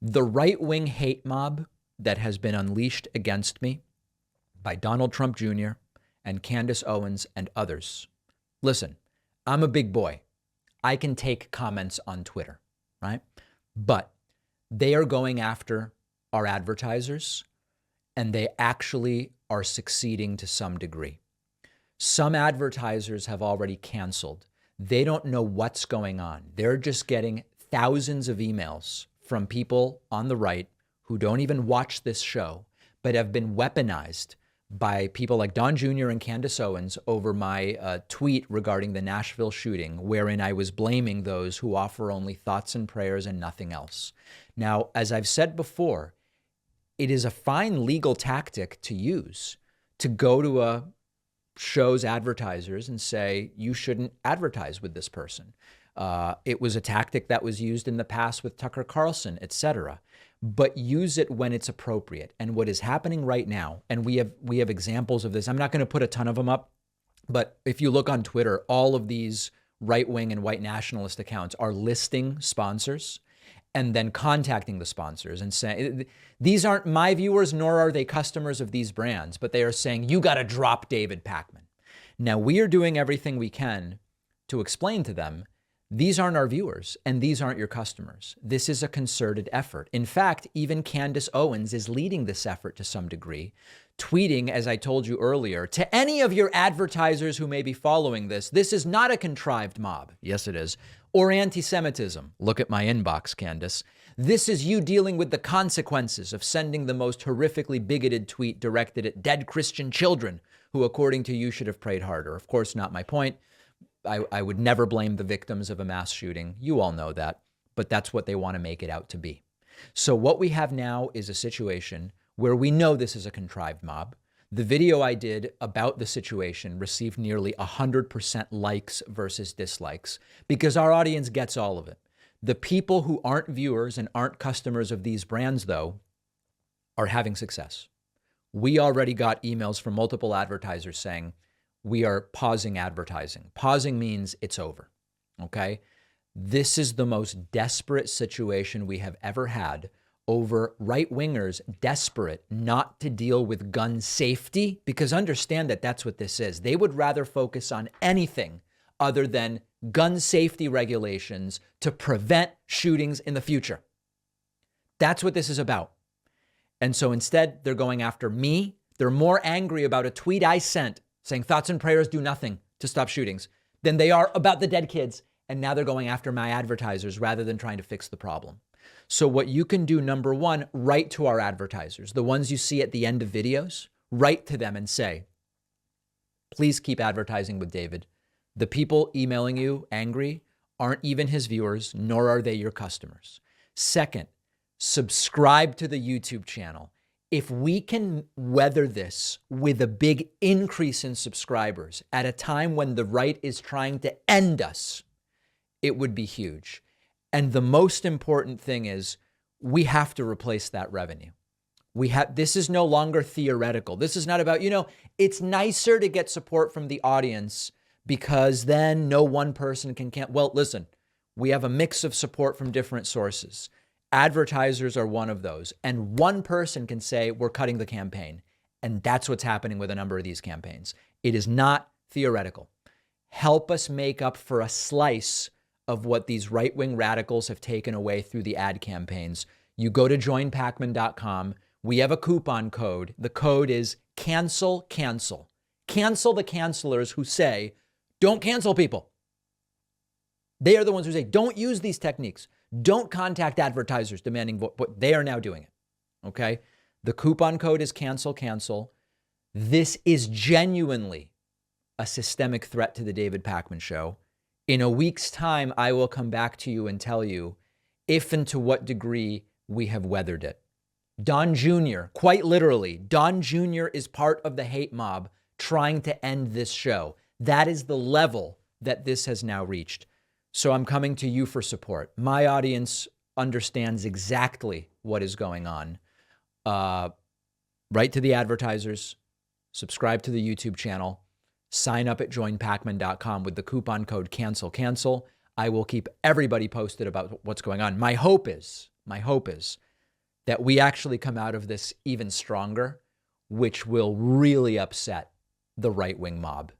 The right-wing hate mob that has been unleashed against me by Donald Trump Jr. and Candace Owens and others. Listen, I'm a big boy. I can take comments on Twitter, right? But they are going after our advertisers, and they actually are succeeding to some degree. Some advertisers have already canceled. They don't know what's going on. They're just getting thousands of emails from people on the right who don't even watch this show, but have been weaponized by people like Don Jr. and Candace Owens over my tweet regarding the Nashville shooting, wherein I was blaming those who offer only thoughts and prayers and nothing else. Now, as I've said before, it is a fine legal tactic to use to go to a show's advertisers and say, you shouldn't advertise with this person. It was a tactic that was used in the past with Tucker Carlson, etc. But use it when it's appropriate. And what is happening right now, and we have examples of this. I'm not going to put a ton of them up, but if you look on Twitter, all of these right-wing and white nationalist accounts are listing sponsors and then contacting the sponsors and saying, these aren't my viewers, nor are they customers of these brands, but they are saying, you got to drop David Pakman. Now, we are doing everything we can to explain to them, these aren't our viewers and these aren't your customers. This is a concerted effort. In fact, even Candace Owens is leading this effort to some degree, tweeting, as I told you earlier, to any of your advertisers who may be following this is not a contrived mob. Yes, it is. Or anti-Semitism. Look at my inbox, Candace. This is you dealing with the consequences of sending the most horrifically bigoted tweet directed at dead Christian children who, according to you, should have prayed harder. Of course, not my point. I would never blame the victims of a mass shooting. You all know that, but that's what they want to make it out to be. So what we have now is a situation where we know this is a contrived mob. The video I did about the situation received nearly 100% likes versus dislikes because our audience gets all of it. The people who aren't viewers and aren't customers of these brands, though, are having success. We already got emails from multiple advertisers saying, we are pausing advertising. Pausing means it's over, okay? This is the most desperate situation we have ever had over right-wingers desperate not to deal with gun safety, because understand that that's what this is. They would rather focus on anything other than gun safety regulations to prevent shootings in the future. That's what this is about. And so instead, they're going after me. They're more angry about a tweet I sent saying thoughts and prayers do nothing to stop shootings than they are about the dead kids. And now they're going after my advertisers rather than trying to fix the problem. So what you can do, number one, write to our advertisers, the ones you see at the end of videos, write to them and say, please keep advertising with David. The people emailing you angry aren't even his viewers, nor are they your customers. Second, subscribe to the YouTube channel. If we can weather this with a big increase in subscribers at a time when the right is trying to end us, it would be huge. And the most important thing is we have to replace that revenue. This is no longer theoretical. This is not about, it's nicer to get support from the audience because then no one person can. Well, listen, we have a mix of support from different sources. Advertisers are one of those. And one person can say, we're cutting the campaign. And that's what's happening with a number of these campaigns. It is not theoretical. Help us make up for a slice of what these right-wing radicals have taken away through the ad campaigns. You go to joinpakman.com. We have a coupon code. The code is cancel, cancel. Cancel the cancelers who say, don't cancel people. They are the ones who say, don't use these techniques. Don't contact advertisers demanding vote. They are now doing it. Okay. The coupon code is cancel, cancel. This is genuinely a systemic threat to the David Pakman Show. In a week's time, I will come back to you and tell you if and to what degree we have weathered it. Don Jr., quite literally, Don Jr. is part of the hate mob trying to end this show. That is the level that this has now reached. So I'm coming to you for support. My audience understands exactly what is going on. Write to the advertisers, subscribe to the YouTube channel, sign up at joinpakman.com with the coupon code cancel, cancel. I will keep everybody posted about what's going on. My hope is that we actually come out of this even stronger, which will really upset the right-wing mob.